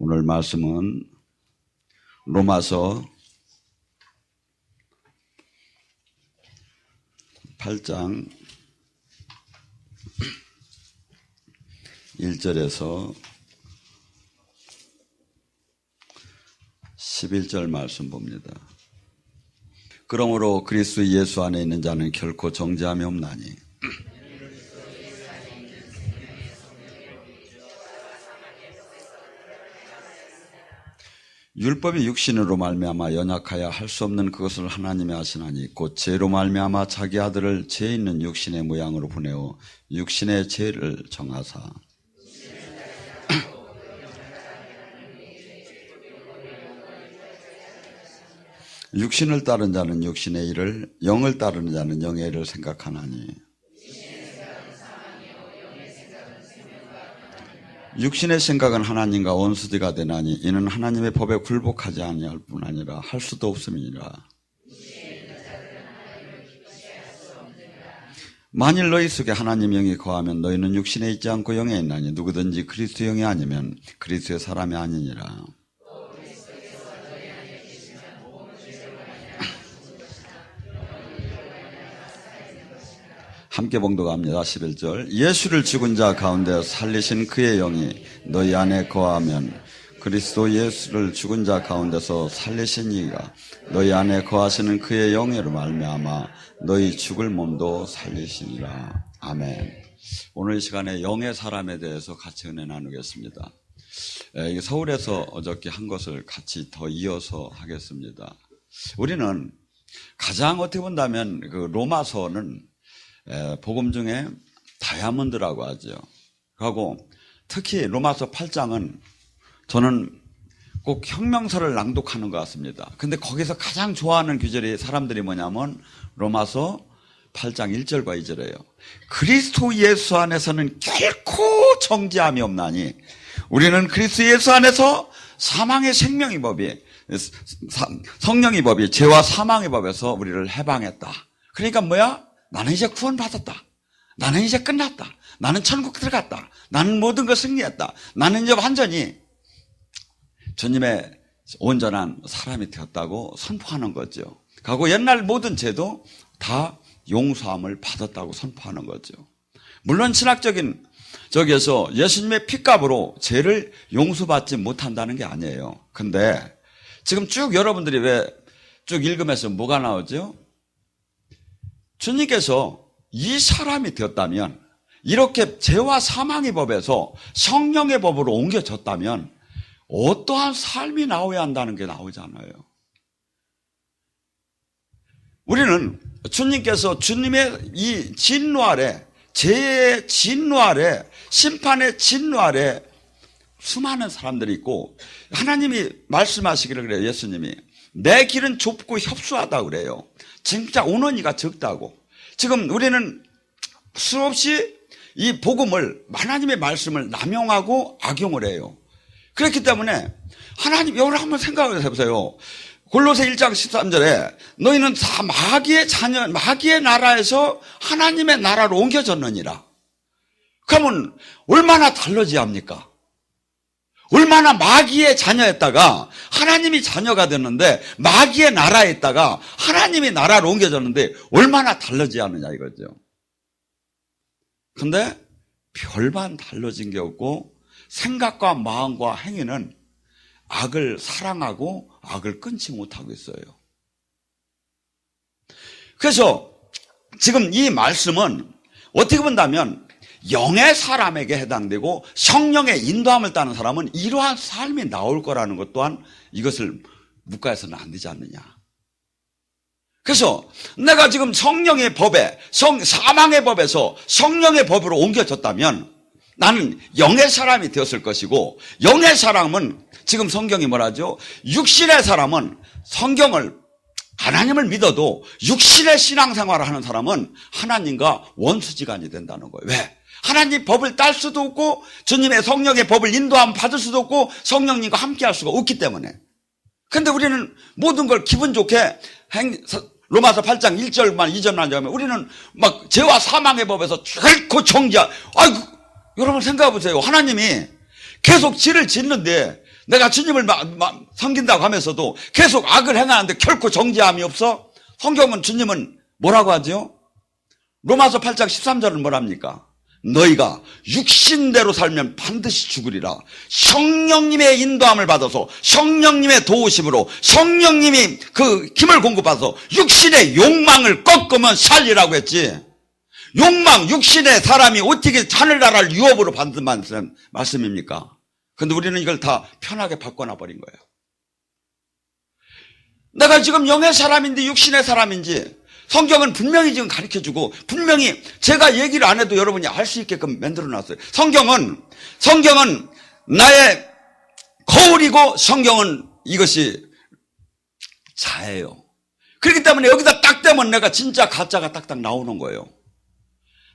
오늘 말씀은 로마서 8장 1절에서 11절 말씀 봅니다. 그러므로 그리스도 예수 안에 있는 자는 결코 정죄함이 없나니 율법이 육신으로 말미암아 연약하여 할 수 없는 그것을 하나님이 하시나니 곧 죄로 말미암아 자기 아들을 죄 있는 육신의 모양으로 보내어 육신의 죄를 정하사 육신을 따른 자는 육신의 일을, 영을 따르는 자는 영의 일을 생각하나니 육신의 생각은 하나님과 원수지가 되나니 이는 하나님의 법에 굴복하지 아니할 뿐 아니라 할 수도 없음이니라. 만일 너희 속에 하나님 영이 거하면 너희는 육신에 있지 않고 영에 있나니 누구든지 그리스도 영이 아니면 그리스도의 사람이 아니니라. 함께 봉독합니다. 11절 예수를 죽은 자 가운데 살리신 그의 영이 너희 안에 거하면 그리스도 예수를 죽은 자 가운데서 살리신 이가 너희 안에 거하시는 그의 영으로 말미암아 너희 죽을 몸도 살리시니라. 아멘. 오늘 이 시간에 영의 사람에 대해서 같이 은혜 나누겠습니다. 서울에서 어저께 한 것을 같이 더 이어서 하겠습니다. 우리는 가장 어떻게 본다면 그 로마서는 복음 중에 다이아몬드라고 하죠. 그리고 특히 로마서 8장은 저는 꼭 혁명서를 낭독하는 것 같습니다. 근데 거기서 가장 좋아하는 구절이 사람들이 뭐냐면 로마서 8장 1절과 2절이에요. 그리스도 예수 안에서는 결코 정죄함이 없나니 우리는 그리스도 예수 안에서 사망의 생명의 법이 성령의 법이 죄와 사망의 법에서 우리를 해방했다. 그러니까 뭐야? 나는 이제 구원받았다. 나는 이제 끝났다. 나는 천국 들어갔다. 나는 모든 걸 승리했다. 나는 이제 완전히 주님의 온전한 사람이 되었다고 선포하는 거죠. 그리고 옛날 모든 죄도 다 용서함을 받았다고 선포하는 거죠. 물론 신학적인 저기에서 예수님의 핏값으로 죄를 용서받지 못한다는 게 아니에요. 근데 지금 쭉 여러분들이 왜 쭉 읽으면서 뭐가 나오죠? 주님께서 이 사람이 되었다면 이렇게 죄와 사망의 법에서 성령의 법으로 옮겨졌다면 어떠한 삶이 나와야 한다는 게 나오잖아요. 우리는 주님께서 주님의 이 진노 아래 죄의 진노 아래 심판의 진노 아래 수많은 사람들이 있고 하나님이 말씀하시기를 그래요. 예수님이 내 길은 좁고 협소하다고 그래요. 진짜 온원이가 적다고. 지금 우리는 수없이 이 복음을 하나님의 말씀을 남용하고 악용을 해요. 그렇기 때문에 하나님 여러분 한번 생각을 해보세요. 골로새 1장 13절에 너희는 다 마귀의 자녀 마귀의 나라에서 하나님의 나라로 옮겨졌느니라. 그러면 얼마나 달라져야 합니까? 얼마나 마귀의 자녀였다가 하나님이 자녀가 됐는데 마귀의 나라에 있다가 하나님의 나라로 옮겨졌는데 얼마나 달라져야 하느냐 이거죠. 근데 별반 달라진 게 없고 생각과 마음과 행위는 악을 사랑하고 악을 끊지 못하고 있어요. 그래서 지금 이 말씀은 어떻게 본다면 영의 사람에게 해당되고 성령의 인도함을 따는 사람은 이러한 삶이 나올 거라는 것 또한 이것을 묵과해서는 안 되지 않느냐. 그래서 내가 지금 성령의 법에 사망의 법에서 성령의 법으로 옮겨졌다면 나는 영의 사람이 되었을 것이고 영의 사람은 지금 성경이 뭐라죠? 육신의 사람은 성경을 하나님을 믿어도 육신의 신앙생활을 하는 사람은 하나님과 원수지간이 된다는 거예요. 왜? 하나님 법을 딸 수도 없고 주님의 성령의 법을 인도함 받을 수도 없고 성령님과 함께 할 수가 없기 때문에. 근데 우리는 모든 걸 기분 좋게 로마서 8장 1절만 2절만 하면 우리는 막 죄와 사망의 법에서 결코 정죄. 아이고 여러분 생각해 보세요. 하나님이 계속 죄를 짓는데 내가 주님을 섬긴다고 하면서도 계속 악을 행하는데 결코 정죄함이 없어? 성경은 주님은 뭐라고 하죠? 로마서 8장 13절은 뭐랍니까? 너희가 육신대로 살면 반드시 죽으리라. 성령님의 인도함을 받아서 성령님의 도우심으로 성령님이 그 힘을 공급받아서 육신의 욕망을 꺾으면 살리라고 했지. 욕망, 육신의 사람이 어떻게 하늘나라를 유업으로 받는 말씀입니까? 근데 우리는 이걸 다 편하게 바꿔놔버린 거예요. 내가 지금 영의 사람인지 육신의 사람인지 성경은 분명히 지금 가르쳐주고 분명히 제가 얘기를 안 해도 여러분이 알 수 있게끔 만들어놨어요. 성경은 나의 거울이고 성경은 이것이 자예요. 그렇기 때문에 여기다 딱 대면 내가 진짜 가짜가 딱딱 나오는 거예요.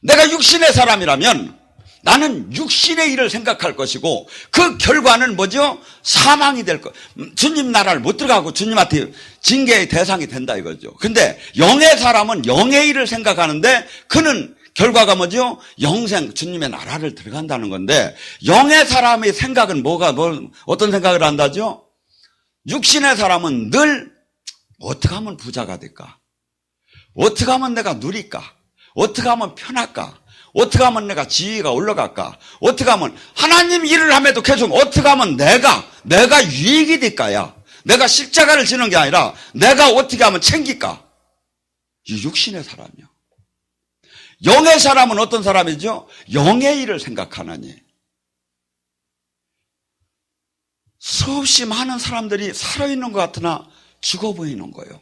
내가 육신의 사람이라면 나는 육신의 일을 생각할 것이고 그 결과는 뭐죠? 사망이 될 것. 주님 나라를 못 들어가고 주님한테 징계의 대상이 된다 이거죠. 근데 영의 사람은 영의 일을 생각하는데 그는 결과가 뭐죠? 영생, 주님의 나라를 들어간다는 건데 영의 사람의 생각은 어떤 생각을 한다죠? 육신의 사람은 늘 어떻게 하면 부자가 될까? 어떻게 하면 내가 누릴까? 어떻게 하면 편할까? 어떻게 하면 내가 지위가 올라갈까? 어떻게 하면 하나님 일을 함에도 계속 어떻게 하면 내가 유익이 될까야? 내가 십자가를 지는 게 아니라 내가 어떻게 하면 챙길까? 이 육신의 사람이요. 영의 사람은 어떤 사람이죠? 영의 일을 생각하느니. 수없이 많은 사람들이 살아있는 것 같으나 죽어 보이는 거예요.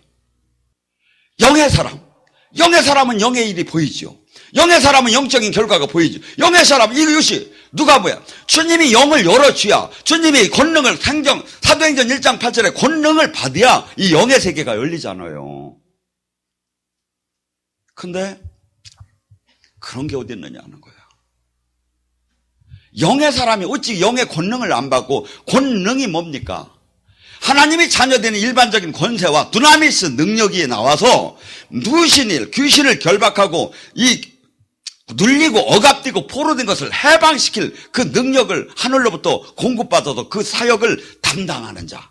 영의 사람은 영의 일이 보이죠. 영의 사람은 영적인 결과가 보이죠. 영의 사람은 이것이 누가 뭐야? 주님이 영을 열어줘야 주님이 권능을 사도행전 1장 8절에 권능을 받아야 이 영의 세계가 열리잖아요. 근데 그런 게 어디 있느냐는 거야. 영의 사람이 어찌 영의 권능을 안 받고 권능이 뭡니까? 하나님의 자녀되는 일반적인 권세와 두나미스 능력이 나와서 누신 일, 귀신을 결박하고 눌리고 억압되고 포로된 것을 해방시킬 그 능력을 하늘로부터 공급받아서 그 사역을 담당하는 자.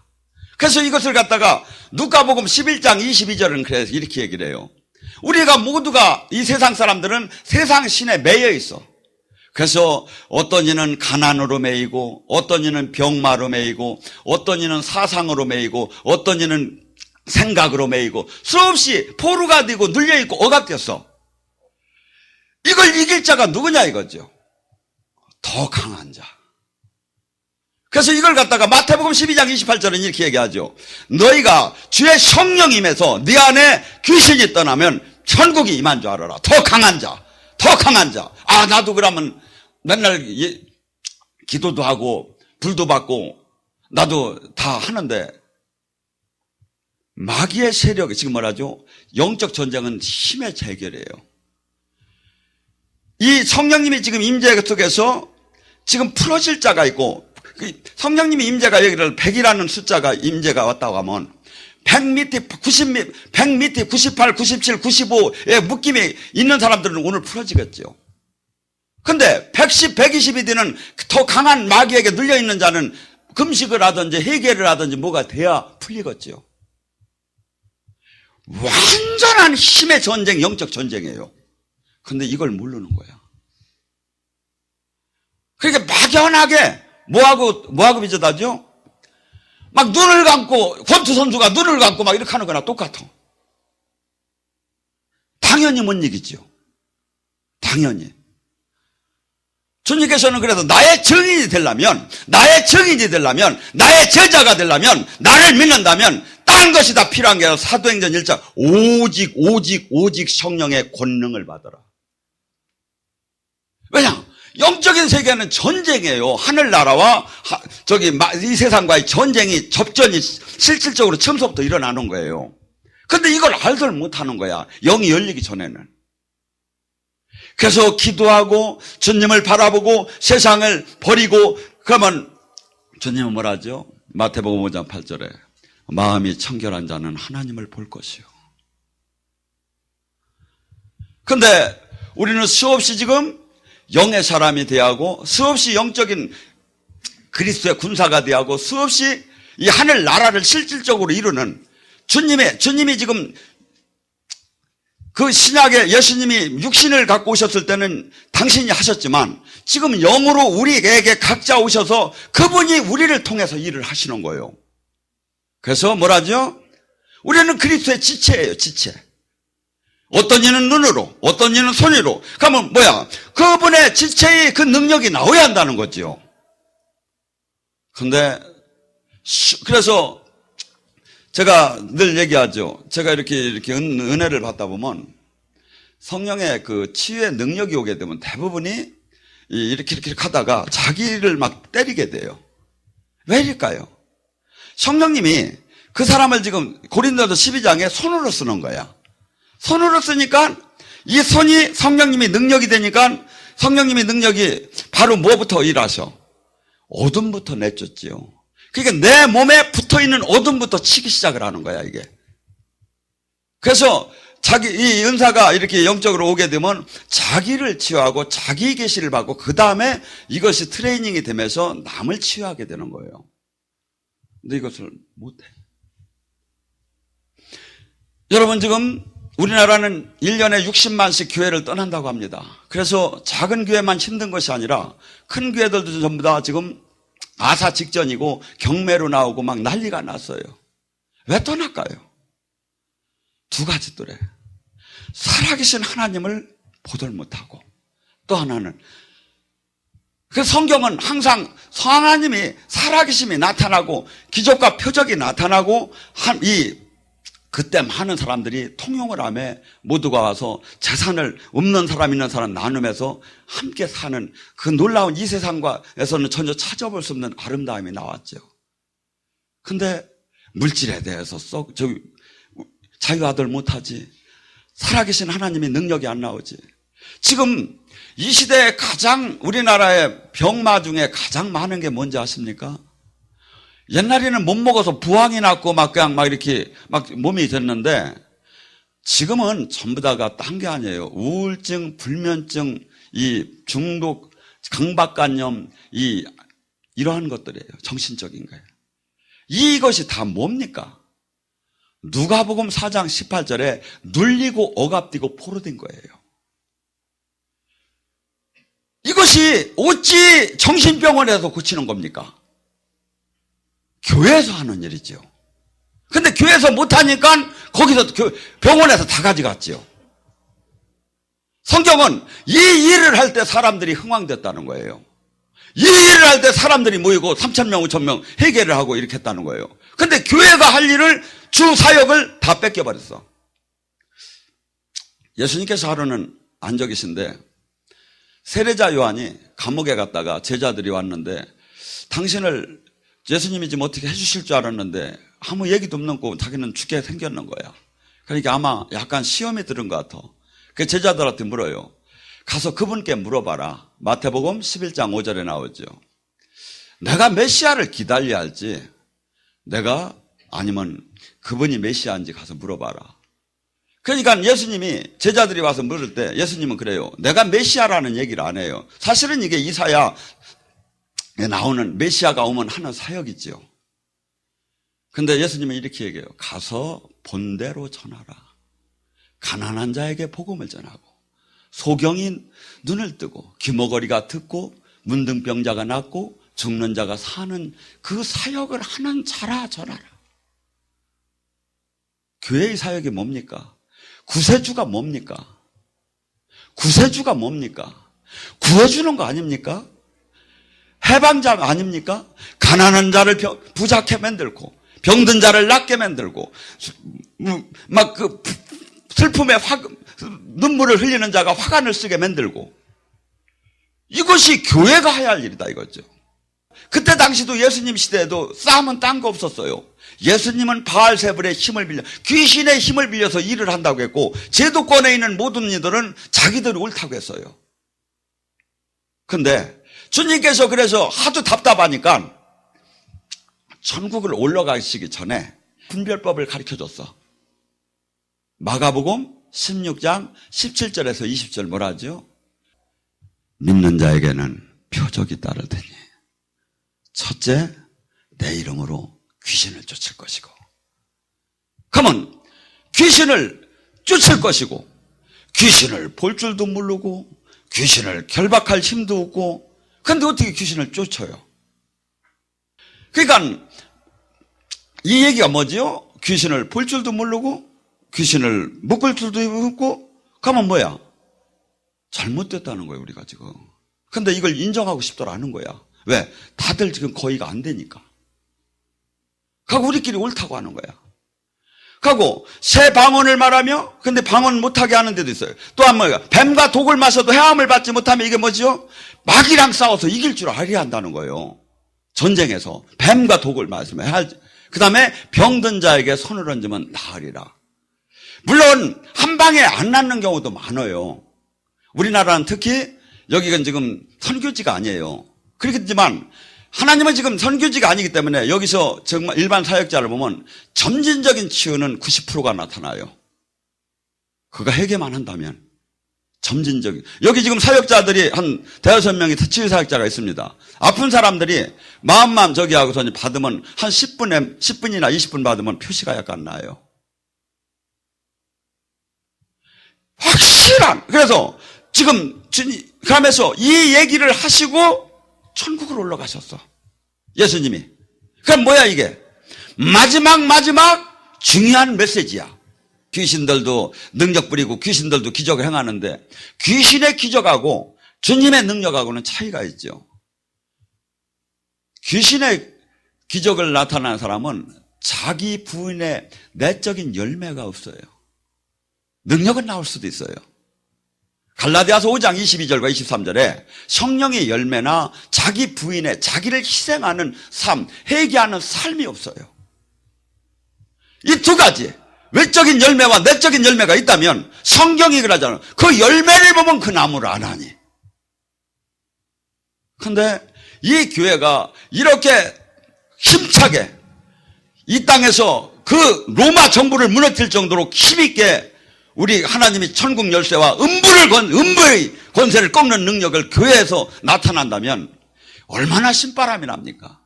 그래서 이것을 갖다가 누가복음 11장 22절은 그래서 이렇게 얘기를 해요. 우리가 모두가 이 세상 사람들은 세상 신에 매여 있어. 그래서 어떤 이는 가난으로 매이고 어떤 이는 병마로 매이고 어떤 이는 사상으로 매이고 어떤 이는 생각으로 매이고 수없이 포로가 되고 눌려있고 억압되었어. 이걸 이길 자가 누구냐 이거죠. 더 강한 자. 그래서 이걸 갖다가 마태복음 12장 28절은 이렇게 얘기하죠. 너희가 주의 성령임에서 네 안에 귀신이 떠나면 천국이 임한 줄 알아라. 더 강한 자. 아, 나도 그러면 맨날 기도도 하고 불도 받고 나도 다 하는데 마귀의 세력이 지금 뭐라죠? 영적 전쟁은 힘의 재결이에요. 이 성령님이 지금 임재 속에서 지금 풀어질 자가 있고 성령님이 임재가 여기를 100이라는 숫자가 임재가 왔다고 하면 100 밑에 90, 100 밑에 98, 97, 95의 묶임이 있는 사람들은 오늘 풀어지겠죠. 근데 110, 120이 되는 더 강한 마귀에게 눌려있는 자는 금식을 하든지 회개를 하든지 뭐가 돼야 풀리겠죠. 완전한 힘의 전쟁, 영적 전쟁이에요. 근데 이걸 모르는 거야. 그러니까 막연하게 뭐하고 비슷하죠? 막 눈을 감고 권투 선수가 눈을 감고 막 이렇게 하는 거나 똑같아. 당연히 못 이기죠. 당연히. 주님께서는 그래서 나의 증인이 되려면 나의 제자가 되려면 나를 믿는다면 딴 것이 다 필요한 게 아니라 사도행전 1장 오직 성령의 권능을 받아라. 왜냐? 영적인 세계는 전쟁이에요. 하늘나라와 이 세상과의 접전이 실질적으로 처음부터 일어나는 거예요. 근데 이걸 알들 못하는 거야. 영이 열리기 전에는. 그래서 기도하고 주님을 바라보고 세상을 버리고 그러면 주님은 뭐라 하죠? 마태복음 5장 8절에 마음이 청결한 자는 하나님을 볼 것이요. 근데 우리는 수없이 지금 영의 사람이 되어가고 수없이 영적인 그리스도의 군사가 되고 수없이 이 하늘 나라를 실질적으로 이루는 주님이 지금 그 신약에 예수님이 육신을 갖고 오셨을 때는 당신이 하셨지만 지금 영으로 우리에게 각자 오셔서 그분이 우리를 통해서 일을 하시는 거예요. 그래서 뭐라죠? 우리는 그리스도의 지체예요, 지체. 어떤 이는 눈으로, 어떤 이는 손으로. 그러면 뭐야? 그분의 지체의 그 능력이 나와야 한다는 거죠. 근데 그래서 제가 늘 얘기하죠. 제가 이렇게 은혜를 받다 보면 성령의 그 치유의 능력이 오게 되면 대부분이 이렇게 하다가 자기를 막 때리게 돼요. 왜 이럴까요? 성령님이 그 사람을 지금 고린도서 12장에 손으로 쓰는 거야. 손으로 쓰니까 이 손이 성령님이 능력이 되니까 성령님이 능력이 바로 뭐부터 일하셔? 어둠부터 내쫓지요. 그러니까 내 몸에 붙어있는 어둠부터 치기 시작을 하는 거야, 이게. 그래서 이 은사가 이렇게 영적으로 오게 되면 자기를 치유하고 자기 계시를 받고 그 다음에 이것이 트레이닝이 되면서 남을 치유하게 되는 거예요. 근데 이것을 못해. 여러분, 지금 우리나라는 1년에 60만씩 교회를 떠난다고 합니다. 그래서 작은 교회만 힘든 것이 아니라 큰 교회들도 전부 다 지금 아사 직전이고 경매로 나오고 막 난리가 났어요. 왜 떠날까요? 두 가지 또래. 살아계신 하나님을 보들 못하고 또 하나는 그 성경은 항상 하나님이 살아계심이 나타나고 기적과 표적이 나타나고 그때 많은 사람들이 통용을 하며 모두가 와서 재산을 없는 사람 있는 사람 나누면서 함께 사는 그 놀라운 이 세상에서는 전혀 찾아볼 수 없는 아름다움이 나왔죠. 근데 물질에 대해서 자유아들 못하지. 살아계신 하나님의 능력이 안 나오지. 지금 이 시대에 가장 우리나라의 병마 중에 가장 많은 게 뭔지 아십니까? 옛날에는 못 먹어서 부항이 났고 그냥 이렇게 몸이 됐는데 지금은 전부 다가 딴 게 아니에요. 우울증, 불면증, 이 중독, 강박관념, 이러한 것들이에요. 정신적인 거예요. 이것이 다 뭡니까? 누가복음 4장 18절에 눌리고 억압되고 포로된 거예요. 이것이 어찌 정신병원에서 고치는 겁니까? 교회에서 하는 일이죠. 근데 교회에서 못하니까 거기서 병원에서 다 가져갔죠. 성경은 이 일을 할 때 사람들이 흥황됐다는 거예요. 이 일을 할 때 사람들이 모이고 3,000명, 5,000명 회개를 하고 이렇게 했다는 거예요. 근데 교회가 할 일을 주 사역을 다 뺏겨버렸어. 예수님께서 하루는 앉아 계신데 세례자 요한이 감옥에 갔다가 제자들이 왔는데 당신을 예수님이 지금 어떻게 해주실 줄 알았는데 아무 얘기도 없는 거 자기는 죽게 생겼는 거야. 그러니까 아마 약간 시험이 들은 것 같아. 그 제자들한테 물어요. 가서 그분께 물어봐라. 마태복음 11장 5절에 나오죠. 내가 메시아를 기다려야 할지 내가 아니면 그분이 메시아인지 가서 물어봐라. 그러니까 예수님이 제자들이 와서 물을 때 예수님은 그래요. 내가 메시아라는 얘기를 안 해요. 사실은 이게 이사야에 나오는 메시아가 오면 하는 사역이지요. 근데 예수님은 이렇게 얘기해요. 가서 본대로 전하라. 가난한 자에게 복음을 전하고 소경이 눈을 뜨고 귀머거리가 듣고 문둥병자가 낫고 죽는 자가 사는 그 사역을 하는 자라 전하라. 교회의 사역이 뭡니까? 구세주가 뭡니까? 구세주가 뭡니까? 구해주는 거 아닙니까? 해방자 아닙니까? 가난한 자를 부자케 만들고 병든 자를 낫게 만들고 막 그 슬픔에 눈물을 흘리는 자가 화관을 쓰게 만들고 이것이 교회가 해야 할 일이다 이거죠. 그때 당시도 예수님 시대에도 싸움은 딴 거 없었어요. 예수님은 바알세불의 힘을 빌려 귀신의 힘을 빌려서 일을 한다고 했고 제도권에 있는 모든 이들은 자기들이 옳다고 했어요. 근데 주님께서 그래서 하도 답답하니까 천국을 올라가시기 전에 분별법을 가르쳐줬어. 마가복음 16장 17절에서 20절 뭐라 하죠? 믿는 자에게는 표적이 따르더니 첫째, 내 이름으로 귀신을 쫓을 것이고. 그러면 귀신을 쫓을 것이고, 귀신을 볼 줄도 모르고, 귀신을 결박할 힘도 없고, 근데 어떻게 귀신을 쫓아요? 그러니까 이 얘기가 뭐지요? 귀신을 볼 줄도 모르고, 귀신을 못 볼 줄도 없고, 그러면 뭐야? 잘못됐다는 거예요, 우리가 지금. 근데 이걸 인정하고 싶더라 하는 거야. 왜? 다들 지금 거의가 안 되니까. 그리고 우리끼리 옳다고 하는 거야. 그리고 새 방언을 말하며, 근데 방언 못하게 하는 데도 있어요. 또한 뭐야? 뱀과 독을 마셔도 해함을 받지 못하면 이게 뭐지요? 마귀랑 싸워서 이길 줄 알아야 한다는 거예요. 전쟁에서 뱀과 독을 마시면 해야지. 그 다음에 병든 자에게 손을 얹으면 나으리라. 물론 한 방에 안 낫는 경우도 많아요. 우리나라는 특히 여기가 지금 선교지가 아니에요. 그렇겠지만 하나님은 지금 선교지가 아니기 때문에 여기서 정말 일반 사역자를 보면 점진적인 치유는 90%가 나타나요. 그가 회개만 한다면 점진적인. 여기 지금 사역자들이 한 5명이 치유 사역자가 있습니다. 아픈 사람들이 마음만 저기 하고서 받으면 한 10분이나 20분 받으면 표시가 약간 나요. 확실한. 그래서 지금 그러면서 이 얘기를 하시고 천국으로 올라가셨어. 예수님이. 그럼 뭐야 이게? 마지막 중요한 메시지야. 귀신들도 능력 부리고 귀신들도 기적을 행하는데 귀신의 기적하고 주님의 능력하고는 차이가 있죠. 귀신의 기적을 나타나는 사람은 자기 부인의 내적인 열매가 없어요. 능력은 나올 수도 있어요. 갈라디아서 5장 22절과 23절에 성령의 열매나 자기 부인의 자기를 희생하는 삶, 회개하는 삶이 없어요. 이 두 가지, 외적인 열매와 내적인 열매가 있다면 성경이 그러잖아요. 그 열매를 보면 그 나무를 안 하니. 근데 이 교회가 이렇게 힘차게 이 땅에서 그 로마 정부를 무너뜨릴 정도로 힘있게 우리 하나님이 천국 열쇠와 음부의 권세를 꺾는 능력을 교회에서 나타난다면 얼마나 신바람이 납니까?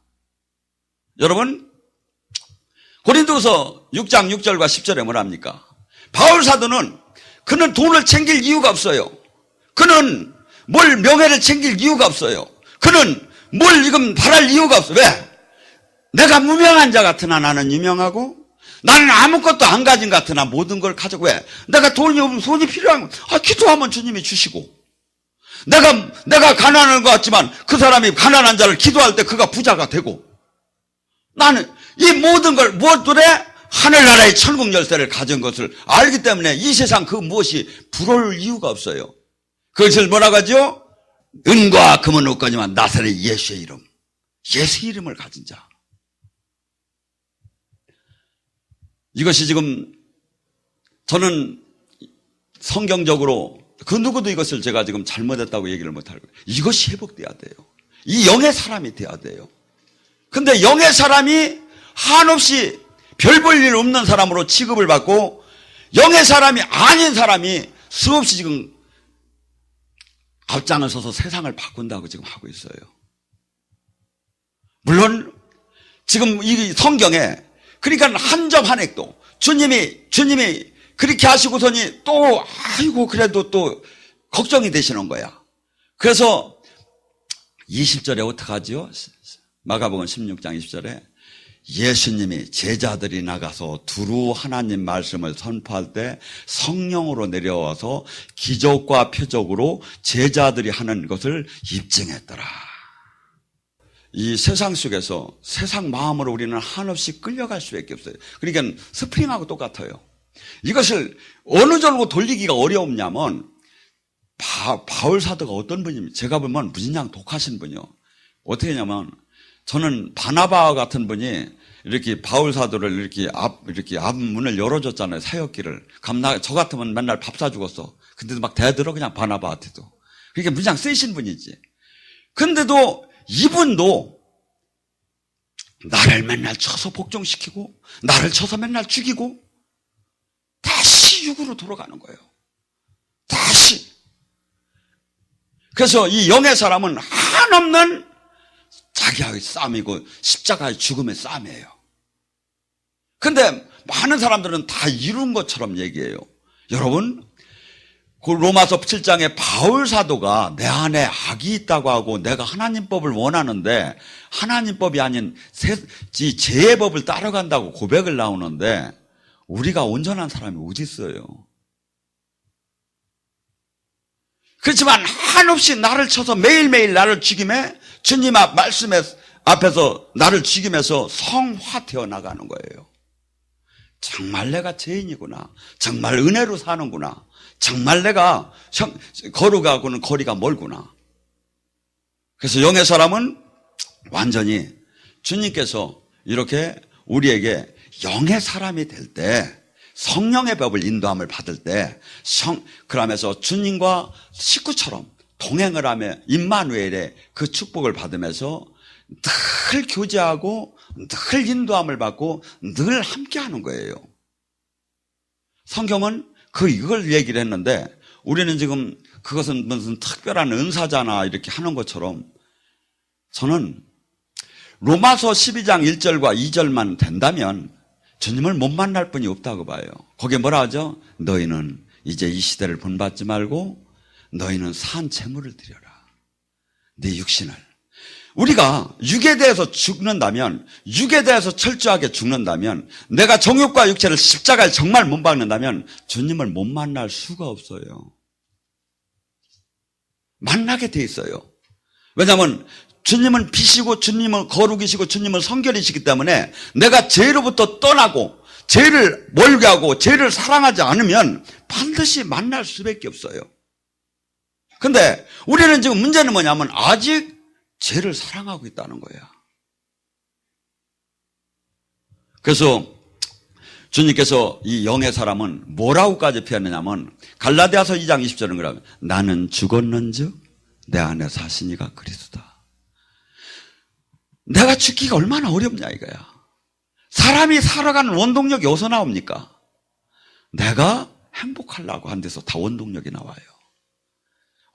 여러분, 고린도서 6장 6절과 10절에 뭐랍니까? 바울 사도는 그는 돈을 챙길 이유가 없어요. 그는 뭘 명예를 챙길 이유가 없어요. 그는 뭘 지금 바랄 이유가 없어요. 왜? 내가 무명한 자 같으나 나는 유명하고 나는 아무것도 안 가진 것 같으나 모든 걸 가지고. 왜? 내가 돈이 없으면 돈이 필요한 기도하면 주님이 주시고, 내가 가난한 것 같지만 그 사람이 가난한 자를 기도할 때 그가 부자가 되고, 나는 이 모든 걸 무엇들에 하늘나라의 천국 열쇠를 가진 것을 알기 때문에 이 세상 그 무엇이 부러울 이유가 없어요. 그것을 뭐라고 하죠? 은과 금은 없거니와 나사렛 예수의 이름, 예수 이름을 가진 자. 이것이 지금 저는 성경적으로 그 누구도 이것을 제가 지금 잘못했다고 얘기를 못할 거예요. 이것이 회복돼야 돼요. 이 영의 사람이 돼야 돼요. 근데 영의 사람이 한없이 별 볼 일 없는 사람으로 취급을 받고 영의 사람이 아닌 사람이 수없이 지금 앞장을 서서 세상을 바꾼다고 지금 하고 있어요. 물론 지금 이 성경에 그러니까 한 점 한 핵도 주님이 그렇게 하시고서니 또 아이고 그래도 또 걱정이 되시는 거야. 그래서 20절에 어떡하지요? 마가복음 16장 20절에 예수님이 제자들이 나가서 두루 하나님 말씀을 선포할 때 성령으로 내려와서 기적과 표적으로 제자들이 하는 것을 입증했더라. 이 세상 속에서 세상 마음으로 우리는 한없이 끌려갈 수밖에 없어요. 그러니까 스프링하고 똑같아요. 이것을 어느 정도 돌리기가 어려웠냐면 바울 사도가 어떤 분입니까? 제가 보면 무진장 독하신 분이요. 어떻게 했냐면 저는 바나바 같은 분이 이렇게 바울 사도를 이렇게 앞문을 열어줬잖아요. 사역길을. 저 같으면 맨날 밥 사주겠어. 근데도 막 대들어 그냥 바나바한테도. 그러니까 무진장 쓰이신 분이지. 근데도 이분도 나를 맨날 쳐서 복종시키고 나를 쳐서 맨날 죽이고 다시 육으로 돌아가는 거예요. 다시. 그래서 이 영의 사람은 한없는 자기와의 싸움이고 십자가의 죽음의 싸움이에요. 근데 많은 사람들은 다 이룬 것처럼 얘기해요. 여러분, 그 로마서 7장에 바울 사도가 내 안에 악이 있다고 하고 내가 하나님 법을 원하는데 하나님 법이 아닌 죄의 법을 따라간다고 고백을 나오는데 우리가 온전한 사람이 어디 있어요? 그렇지만 한없이 나를 쳐서 매일매일 나를 죽임에 주님 말씀에 앞에서 나를 죽이면서 성화되어 나가는 거예요. 정말 내가 죄인이구나. 정말 은혜로 사는구나. 정말 내가 거룩하고는 거리가 멀구나. 그래서 영의 사람은 완전히 주님께서 이렇게 우리에게 영의 사람이 될 때 성령의 법을 인도함을 받을 때 그러면서 주님과 식구처럼 동행을 하며 임마누엘의 그 축복을 받으면서 늘 교제하고 늘 인도함을 받고 늘 함께하는 거예요. 성경은 이걸 얘기를 했는데 우리는 지금 그것은 무슨 특별한 은사잖아 이렇게 하는 것처럼 저는 로마서 12장 1절과 2절만 된다면 주님을 못 만날 뿐이 없다고 봐요. 거기에 뭐라 하죠? 너희는 이제 이 시대를 본받지 말고 너희는 산 제물을 드려라. 네 육신을. 우리가 육에 대해서 죽는다면, 육에 대해서 철저하게 죽는다면, 내가 정욕과 육체를 십자가에 정말 못 박는다면 주님을 못 만날 수가 없어요. 만나게 돼 있어요. 왜냐하면 주님은 빛이고 주님은 거룩이시고 주님은 성결이시기 때문에 내가 죄로부터 떠나고 죄를 멀게 하고 죄를 사랑하지 않으면 반드시 만날 수밖에 없어요. 근데 우리는 지금 문제는 뭐냐면 아직 죄를 사랑하고 있다는 거야. 그래서 주님께서 이 영의 사람은 뭐라고까지 표현했냐면 갈라디아서 2장 20절은 그러면 나는 죽었는즉 내 안에 사시니가 그리스도다. 내가 죽기가 얼마나 어렵냐 이거야. 사람이 살아가는 원동력이 어디서 나옵니까? 내가 행복하려고 한 데서 다 원동력이 나와요.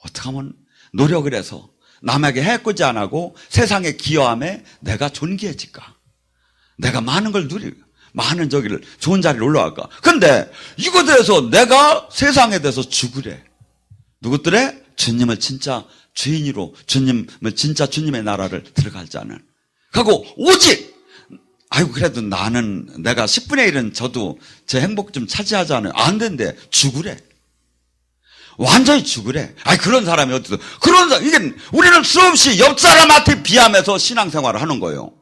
어떻게 하면 노력을 해서 남에게 해코지 안 하고 세상에 기여함에 내가 존귀해질까? 내가 많은 걸 누리고 많은 좋은 자리를 올라갈까? 근데 이거에 대해서 내가 세상에 대해서 죽으래. 누구들의? 주님을 진짜 주인으로 주님을 진짜 주님의 나라를 들어갈 자는. 하고 오직 그래도 나는 내가 10분의 1은 저도 제 행복 좀 차지하잖아요. 안 된대. 죽으래. 완전히 죽으래. 그런 사람이 어디서 그런 사람 이게 우리는 수없이 옆 사람한테 비하면서 신앙생활을 하는 거예요.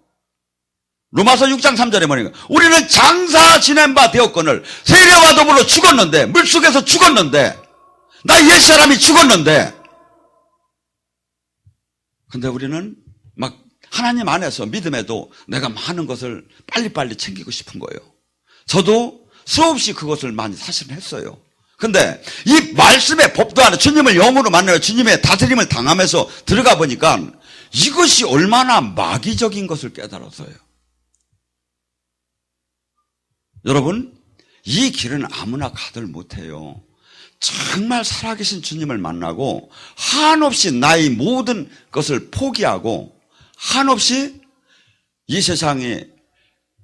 로마서 6장 3절에 뭐니까 우리는 장사 지낸 바 되었거늘 세례와 더불어 죽었는데 물속에서 죽었는데 나 옛사람이 죽었는데 근데 우리는 막 하나님 안에서 믿음에도 내가 많은 것을 빨리빨리 챙기고 싶은 거예요. 저도 수없이 그것을 많이 사실은 했어요. 근데 이 말씀의 법도 안에 주님을 영으로 만나요. 주님의 다스림을 당하면서 들어가 보니까 이것이 얼마나 마귀적인 것을 깨달았어요. 여러분, 이 길은 아무나 가들 못해요. 정말 살아계신 주님을 만나고 한없이 나의 모든 것을 포기하고 한없이 이 세상에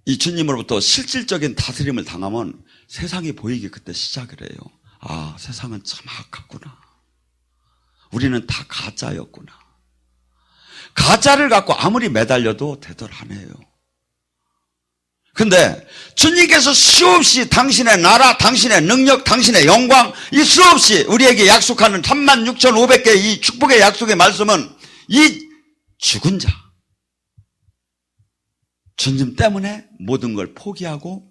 이 주님으로부터 실질적인 다스림을 당하면 세상이 보이기 그때 시작을 해요. 세상은 참 악하구나. 우리는 다 가짜였구나. 가짜를 갖고 아무리 매달려도 되돌 안 해요. 근데 주님께서 수없이 당신의 나라, 당신의 능력, 당신의 영광 이 수없이 우리에게 약속하는 36,500개 이 축복의 약속의 말씀은 이 죽은 자 주님 때문에 모든 걸 포기하고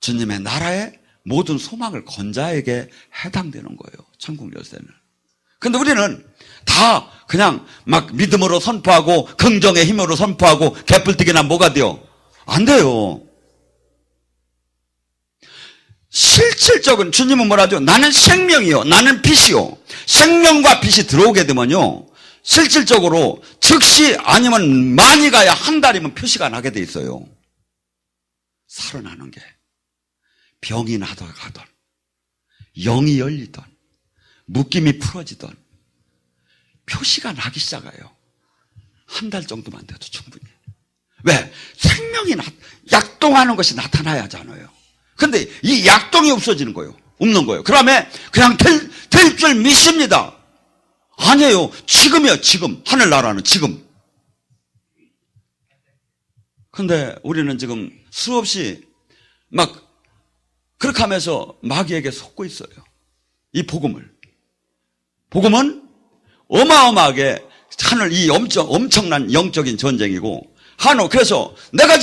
주님의 나라에 모든 소망을 건 자에게 해당되는 거예요. 천국 열쇠는. 근데 우리는 다 그냥 막 믿음으로 선포하고 긍정의 힘으로 선포하고 개뿔뛰기나 뭐가 돼요? 안 돼요. 실질적인 주님은 뭐라죠? 나는 생명이요. 나는 빛이요. 생명과 빛이 들어오게 되면요. 실질적으로 즉시 아니면 많이 가야 한 달이면 표시가 나게 돼 있어요. 살아나는 게. 병이 나가던, 영이 열리던, 묶임이 풀어지던 표시가 나기 시작해요. 한 달 정도만 돼도 충분히. 왜? 생명이 약동하는 것이 나타나야 하잖아요. 근데 이 약동이 없어지는 거예요. 없는 거예요. 그러면 그냥 될 줄 믿습니다. 아니에요. 지금이요, 지금. 하늘나라는 지금. 근데 우리는 지금 수없이 막 그렇게 하면서 마귀에게 속고 있어요. 이 복음을. 복음은 어마어마하게 하늘 이 엄청난 영적인 전쟁이고, 그래서 내가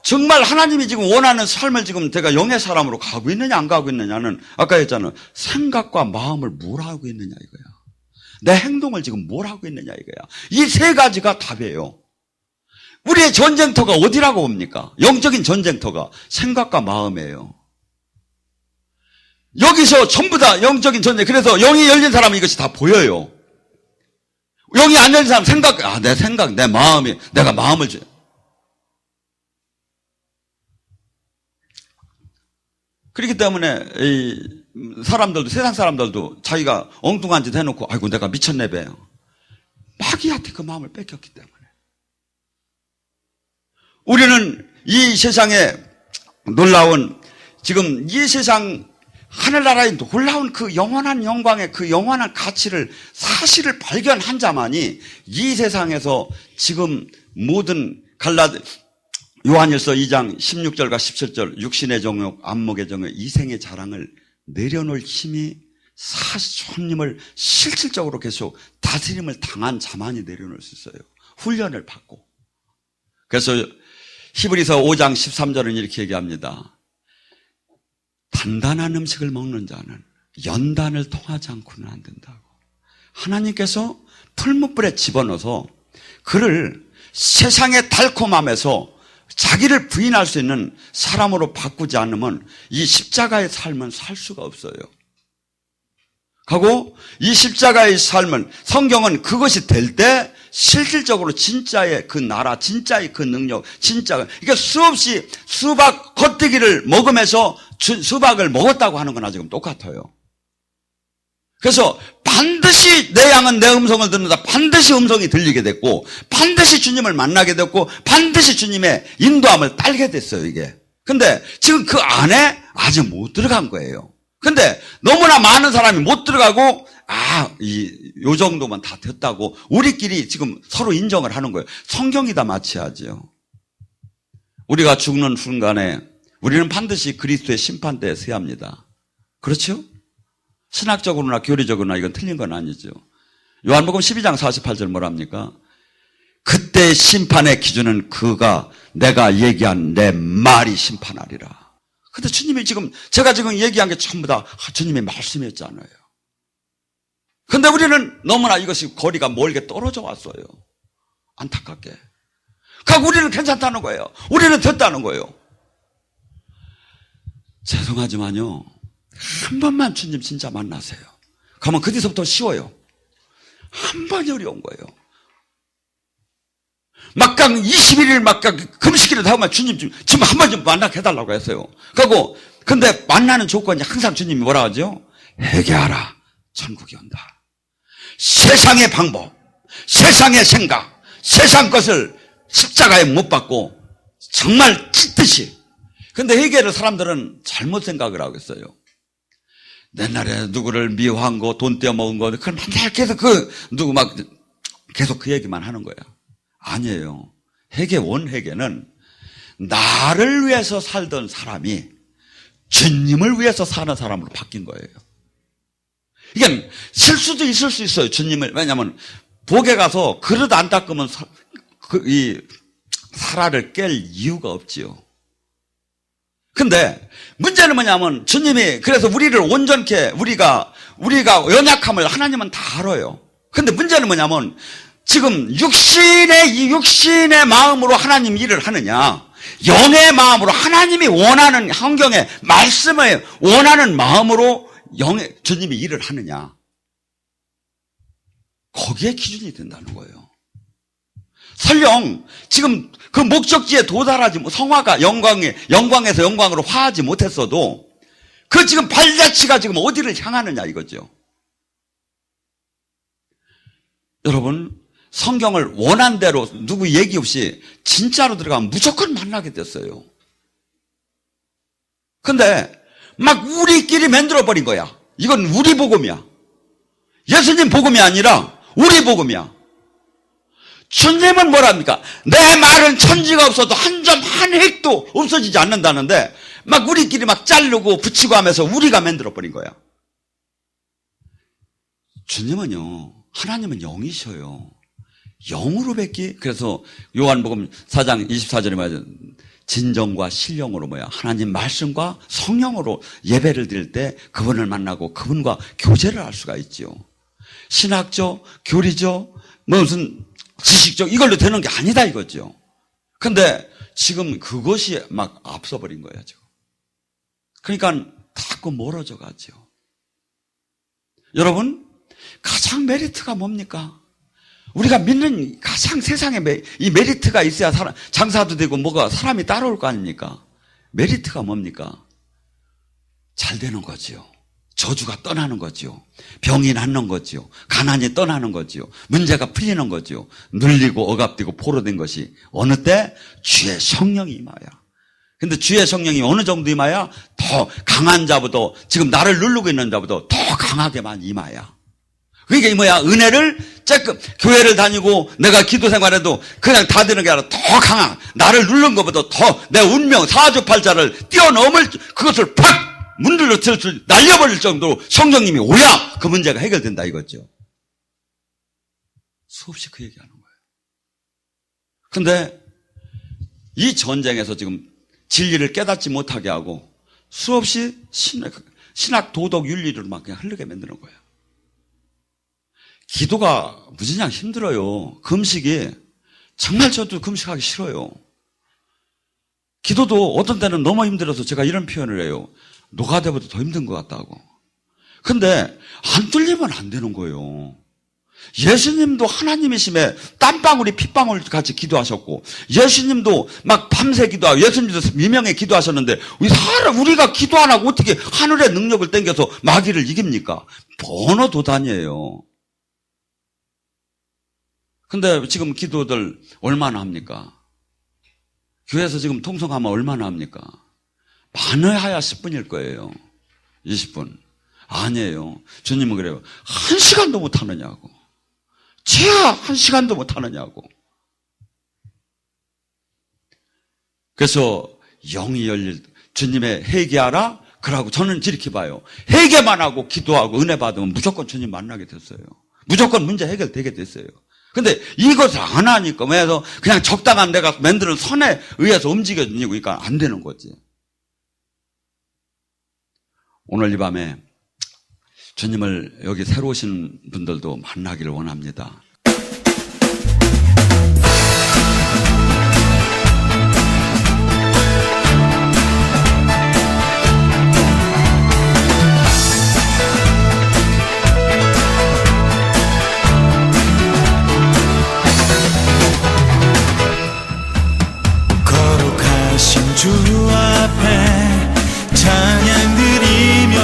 정말 하나님이 지금 원하는 삶을 지금 내가 영의 사람으로 가고 있느냐 안 가고 있느냐는 아까 했잖아요. 생각과 마음을 뭘 하고 있느냐 이거야. 내 행동을 지금 뭘 하고 있느냐 이거야. 이 세 가지가 답이에요. 우리의 전쟁터가 어디라고 봅니까? 영적인 전쟁터가 생각과 마음이에요. 여기서 전부 다 영적인 전쟁. 그래서 영이 열린 사람은 이것이 다 보여요. 영이 안 열린 사람 내 생각, 내 마음이, 내가 마음을 줘요. 그렇기 때문에 세상 사람들도 자기가 엉뚱한 짓 해놓고 아이고 내가 미쳤네 배요. 마귀한테 그 마음을 뺏겼기 때문에. 우리는 이 세상에 놀라운, 지금 이 세상 하늘나라의 놀라운 그 영원한 영광의 그 영원한 가치를, 사실을 발견한 자만이 이 세상에서 지금 모든 요한일서 2장 16절과 17절 육신의 정욕, 안목의 정욕, 이생의 자랑을 내려놓을 힘이 손님을 실질적으로 계속 다스림을 당한 자만이 내려놓을 수 있어요. 훈련을 받고. 그래서 히브리서 5장 13절은 이렇게 얘기합니다. 단단한 음식을 먹는 자는 연단을 통하지 않고는 안 된다고. 하나님께서 풀무불에 집어넣어서 그를 세상의 달콤함에서 자기를 부인할 수 있는 사람으로 바꾸지 않으면 이 십자가의 삶은 살 수가 없어요. 하고 이 십자가의 삶은, 성경은 그것이 될 때 실질적으로 진짜의 그 나라, 진짜의 그 능력, 이게 수없이 수박 겉대기를 먹으면서 수박을 먹었다고 하는 거나 지금 똑같아요. 그래서 반드시 내 양은 내 음성을 듣는다. 반드시 음성이 들리게 됐고, 반드시 주님을 만나게 됐고, 반드시 주님의 인도함을 따르게 됐어요, 이게. 근데 지금 그 안에 아직 못 들어간 거예요. 근데 너무나 많은 사람이 못 들어가고, 요 정도만 다 됐다고 우리끼리 지금 서로 인정을 하는 거예요. 성경이 다 마치하지요. 우리가 죽는 순간에 우리는 반드시 그리스도의 심판대에 서야 합니다. 그렇죠? 신학적으로나 교리적으로나 이건 틀린 건 아니죠. 요한복음 12장 48절 뭐랍니까? 그때 심판의 기준은 내가 얘기한 내 말이 심판하리라. 근데 주님이 제가 지금 얘기한 게 전부 다 주님의 말씀이었잖아요. 근데 우리는 너무나 이것이 거리가 멀게 떨어져 왔어요. 안타깝게. 그러니까 우리는 괜찮다는 거예요. 우리는 됐다는 거예요. 죄송하지만요, 한 번만 주님 진짜 만나세요. 그러면 그 뒤서부터 쉬워요. 한 번이 어려운 거예요. 막강 21일 막강 금식일을 하면 주님 지금 한 번 좀 만나게 해달라고 했어요. 근데 만나는 조건이 항상 주님이 뭐라 하죠? 회개하라, 천국이 온다. 세상의 방법, 세상의 생각, 세상 것을 십자가에 못 박고 정말 찢듯이. 근데 회개를 사람들은 잘못 생각을 하고 있어요. 옛날에 누구를 미워한 거, 돈 떼어먹은 거, 그건 맨날 계속 계속 그 얘기만 하는 거야. 아니에요. 원회개는 나를 위해서 살던 사람이 주님을 위해서 사는 사람으로 바뀐 거예요. 이게 실수도 있을 수 있어요. 왜냐하면 복에 가서 그릇 안 닦으면 이 사라를 깰 이유가 없지요. 근데 문제는 뭐냐면 주님이 그래서 우리를 온전케 우리가 연약함을 하나님은 다 알아요. 근데 문제는 뭐냐면 지금 육신의 마음으로 하나님 일을 하느냐, 영의 마음으로 하나님이 원하는 환경의 말씀을 원하는 마음으로 주님이 일을 하느냐, 거기에 기준이 된다는 거예요. 설령 지금 그 목적지에 도달하지 성화가 영광에서 영광으로 화하지 못했어도 그 지금 발자취가 지금 어디를 향하느냐 이거죠. 여러분, 성경을 원한대로 누구 얘기 없이 진짜로 들어가면 무조건 만나게 됐어요. 근데 막 우리끼리 만들어버린 거야. 이건 우리 복음이야. 예수님 복음이 아니라 우리 복음이야. 주님은 뭐랍니까? 내 말은 천지가 없어도 한 점 한 획도 없어지지 않는다는데 막 우리끼리 막 자르고 붙이고 하면서 우리가 만들어버린 거야. 주님은요, 하나님은 영이셔요. 영으로 뵙기. 그래서 요한복음 4장 24절에 말하죠. 진정과 신령으로 하나님 말씀과 성령으로 예배를 드릴 때 그분을 만나고 그분과 교제를 할 수가 있지요. 신학적, 교리적, 무슨 지식적 이걸로 되는 게 아니다 이거죠. 근데 지금 그것이 막 앞서버린 거예요 지금. 그러니까 자꾸 멀어져 가죠. 여러분, 가장 메리트가 뭡니까? 우리가 믿는 가장 세상에 이 메리트가 있어야 장사도 되고 뭐가 사람이 따라올 거 아닙니까? 메리트가 뭡니까? 잘 되는 거지요. 저주가 떠나는 거지요. 병이 낫는 거지요. 가난이 떠나는 거지요. 문제가 풀리는 거지요. 눌리고 억압되고 포로된 것이 어느 때? 주의 성령이 임하여. 근데 주의 성령이 어느 정도 임하여? 더 강한 자보다, 지금 나를 누르고 있는 자보다 더 강하게만 임하여. 그게 은혜를 조금 교회를 다니고 내가 기도 생활해도 그냥 다 되는 게 아니라 더 강한, 나를 누른 것보다 더 내 운명 사주팔자를 뛰어넘을 그것을 팍 문들러 날려버릴 정도로 성령님이 오야 그 문제가 해결된다 이거죠. 수없이 그 얘기하는 거예요. 근데 이 전쟁에서 지금 진리를 깨닫지 못하게 하고 수없이 신학 도덕 윤리를 막 그냥 흐르게 만드는 거예요. 기도가 무진장 힘들어요. 금식이 정말 저도 금식하기 싫어요. 기도도 어떤 때는 너무 힘들어서 제가 이런 표현을 해요. 노가다보다 더 힘든 것 같다고. 근데 안 뚫리면 안 되는 거예요. 예수님도 하나님이심에 땀방울이 핏방울 같이 기도하셨고, 예수님도 막 밤새 기도하고, 예수님도 미명에 기도하셨는데, 우리가 기도 안 하고 어떻게 하늘의 능력을 땡겨서 마귀를 이깁니까? 번호도단이에요. 근데 지금 기도들 얼마나 합니까? 교회에서 지금 통성하면 얼마나 합니까? 많아야 10분일 거예요. 20분. 아니에요. 주님은 그래요. 1시간도 못 하느냐고. 최하 1시간도 못 하느냐고. 그래서 영이 열릴, 주님의 회개하라? 그러고 저는 이렇게 봐요. 회개만 하고 기도하고 은혜 받으면 무조건 주님 만나게 됐어요. 무조건 문제 해결되게 됐어요. 근데 이것을 안 하니까, 왜서 그냥 적당한 내가 만드는 선에 의해서 움직여지니까 안 되는 거지. 오늘 이 밤에 주님을 여기 새로 오신 분들도 만나기를 원합니다. 거룩하신 주 앞에 찬양 드리며.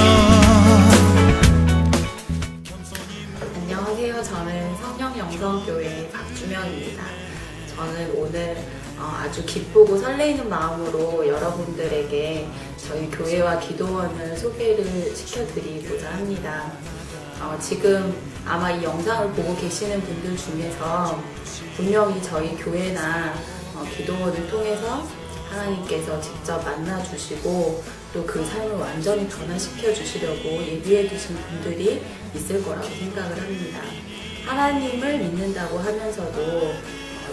안녕하세요. 저는 성령영성교회 박주명입니다. 저는 오늘 아주 기쁘고 설레이는 마음으로 여러분들에게 저희 교회와 기도원을 소개를 시켜드리고자 합니다. 지금 아마 이 영상을 보고 계시는 분들 중에서 분명히 저희 교회나 기도원을 통해서 하나님께서 직접 만나주시고 또 그 삶을 완전히 변화시켜 주시려고 예비해 두신 분들이 있을 거라고 생각을 합니다. 하나님을 믿는다고 하면서도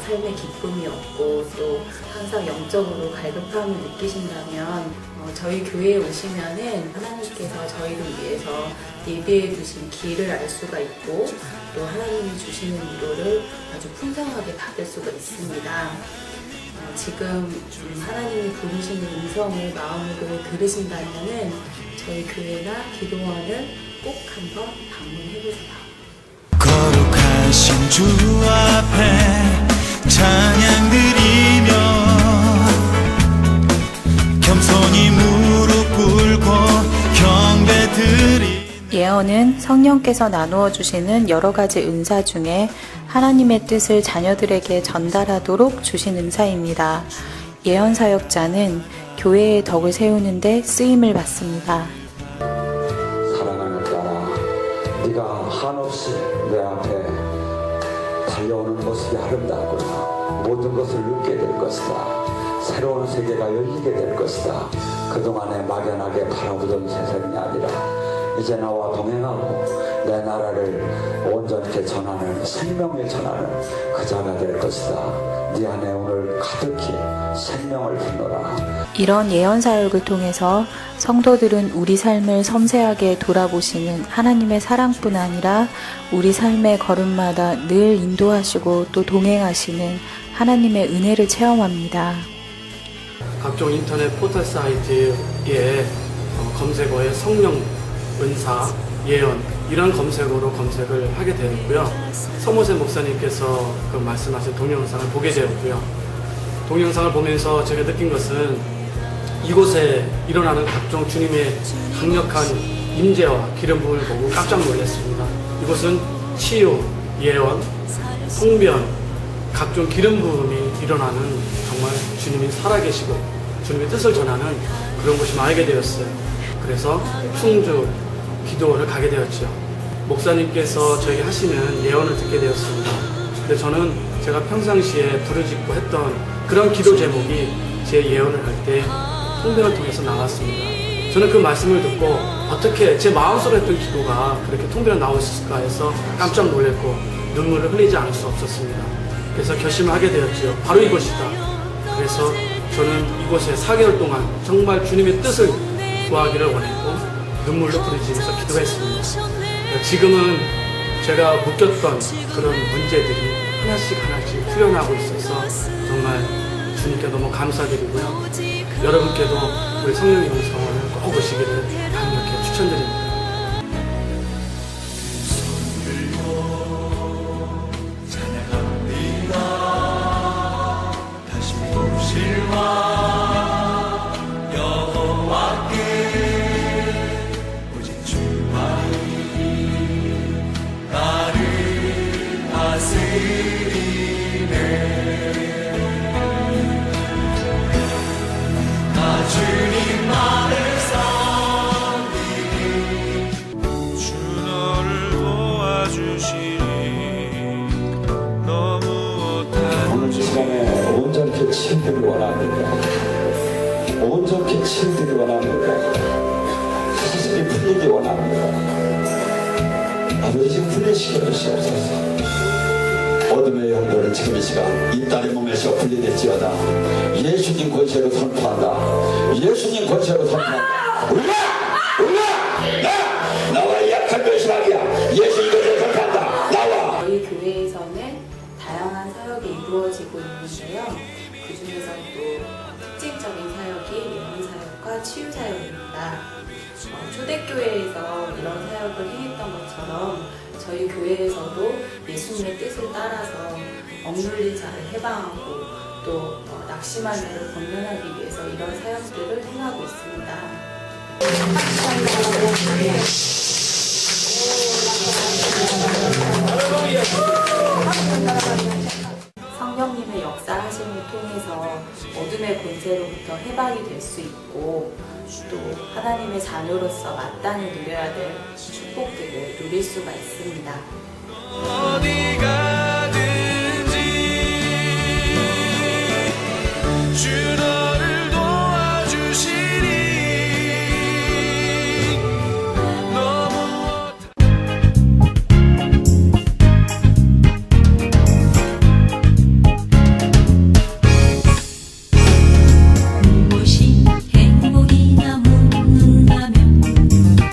삶의 기쁨이 없고 또 항상 영적으로 갈급함을 느끼신다면 저희 교회에 오시면은 하나님께서 저희를 위해서 예비해 두신 길을 알 수가 있고 또 하나님이 주시는 위로를 아주 풍성하게 받을 수가 있습니다. 지금 하나님이 부르시는 음성을 마음으로 들으신다면은 저희 교회나 기도원을 꼭 한번 방문해보세요. 거룩하신 주 앞에 찬양 드리며 겸손히 무릎 꿇고 경배 드리. 예언은 성령께서 나누어 주시는 여러 가지 은사 중에 하나님의 뜻을 자녀들에게 전달하도록 주신 은사입니다. 예언 사역자는 교회의 덕을 세우는 데 쓰임을 받습니다. 사랑하는 딸아, 네가 한없이 내 앞에 달려오는 모습이 아름답구나. 모든 것을 느끼게 될 것이다. 새로운 세계가 열리게 될 것이다. 그동안에 막연하게 바라보던 세상이 아니라 이제 나와 동행하고 내 나라를 온전히 전하는, 생명을 전하는 그 자가 될 것이다. 네 안에 오늘 가득히 생명을 품노라. 이런 예언 사역을 통해서 성도들은 우리 삶을 섬세하게 돌아보시는 하나님의 사랑뿐 아니라 우리 삶의 걸음마다 늘 인도하시고 또 동행하시는 하나님의 은혜를 체험합니다. 각종 인터넷 포털 사이트에 검색어에 성령, 은사, 예언 이런 검색어로 검색을 하게 되었고요. 서모세 목사님께서 그 말씀하신 동영상을 보게 되었고요. 동영상을 보면서 제가 느낀 것은 이곳에 일어나는 각종 주님의 강력한 임재와 기름 부음을 보고 깜짝 놀랐습니다. 이곳은 치유, 예언, 성변, 각종 기름 부음이 일어나는 정말 주님이 살아계시고 주님의 뜻을 전하는 그런 곳이 알게 되었어요. 그래서 충주 기도원을 가게 되었죠. 목사님께서 저에게 하시는 예언을 듣게 되었습니다. 근데 저는 제가 평상시에 부르짖고 했던 그런 기도 제목이 제 예언을 할 때 통변을 통해서 나왔습니다. 저는 그 말씀을 듣고 어떻게 제 마음속에 했던 기도가 그렇게 통변에 나왔을까 해서 깜짝 놀랐고 눈물을 흘리지 않을 수 없었습니다. 그래서 결심을 하게 되었죠. 바로 이곳이다. 그래서 저는 이곳에 4개월 동안 정말 주님의 뜻을 구하기를 원했고 눈물로 부르짖으면서 기도했습니다. 지금은 제가 묶였던 그런 문제들이 하나씩 풀려나고 있어서 정말 주님께 너무 감사드리고요. 여러분께도 우리 성령의 음성을 꼭 오시기를 강력히 추천드립니다. 오늘 이 시간에 온전히 치유되기 원합니다. 온전히 치유되기 원합니다. 사실이 풀리기 원합니다. 아버지 지금 풀리시게 주시옵소서. 어둠의 영도를 지금 이 시간 이 딸의 몸에서 분리될지어다. 예수님 권세로 선포한다. 예수님 권세로 선포한다. 올라! 나와 약한 멸시하기야. 예수님 권세로 선포한다. 나와! 저희 교회에서는 다양한 사역이 이루어지고 있는데요. 그 중에서도 특징적인 사역이 예언 사역과 치유 사역입니다. 초대교회에서 이런 사역을 행했던 것처럼 저희 교회에서도 예수님의 뜻을 따라서 억눌린 자를 해방하고 또 낙심한 자를 권면하기 위해서 이런 사역들을 행하고 있습니다. 성령님의 역사하심을 통해서 어둠의 권세로부터 해방이 될 수 있고 또 하나님의 자녀로서 마땅히 누려야 될 축복들을 누릴 수가 있습니다. 어디 가든지 주 너를 도와주시니 너무 무엇이 행복이냐 묻는다면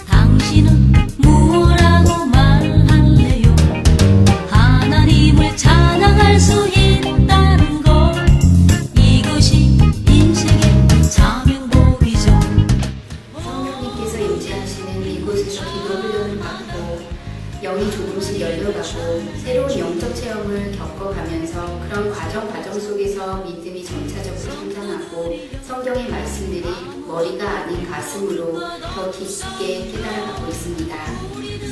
당신은 무엇라고 말할래요? 하나님을 찬양할 수 있다는 것 이것이 인생의 자명복이죠. 성령님께서 임재하시는 이곳에서 기도 훈련을 받고 영이 조금씩 열려가고 새로운 영적 체험을 겪어가면서 그런 과정 속에서 믿음이 점차적으로 성장하고 성경의 말씀들이 머리가 아닌 가슴으로 더 깊게 깨달아가고 있습니다.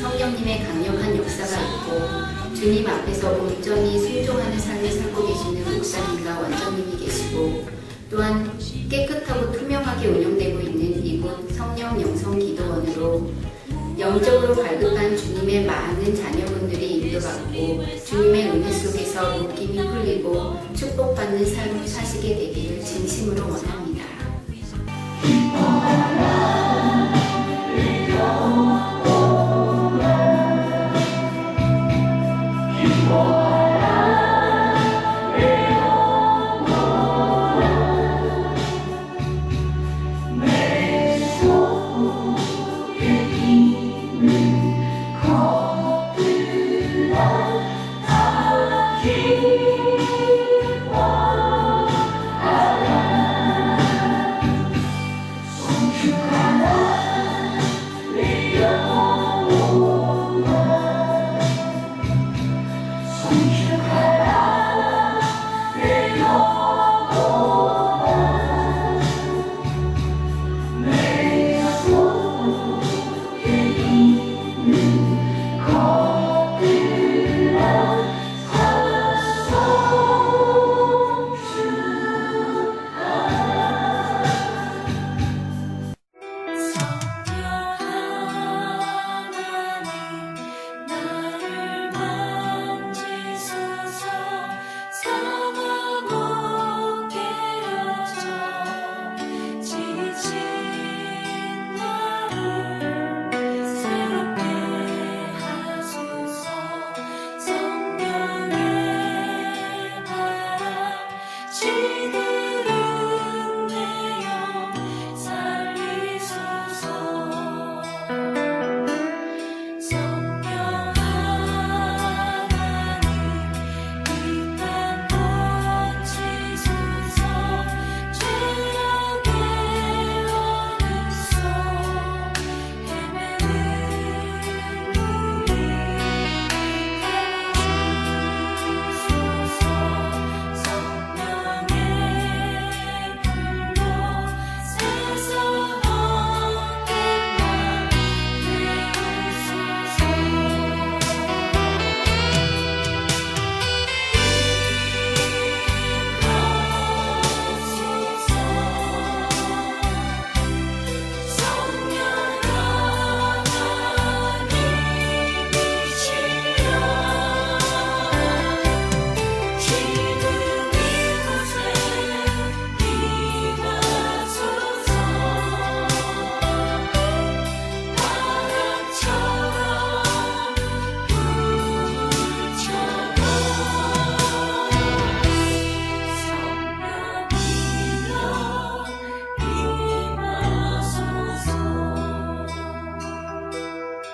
성령님의 강력한 역사가 있고 주님 앞에서 온전히 순종하는 삶을 살고 계시는 목사님과 원장님이 계시고 또한 깨끗하고 투명하게 운영되고 있는 이곳 성령 영성 기도원으로 영적으로 갈급한 주님의 많은 자녀분들이 인도받고 주님의 은혜 속에서 묶임이 풀리고 축복받는 삶을 사시게 되기를 진심으로 원합니다.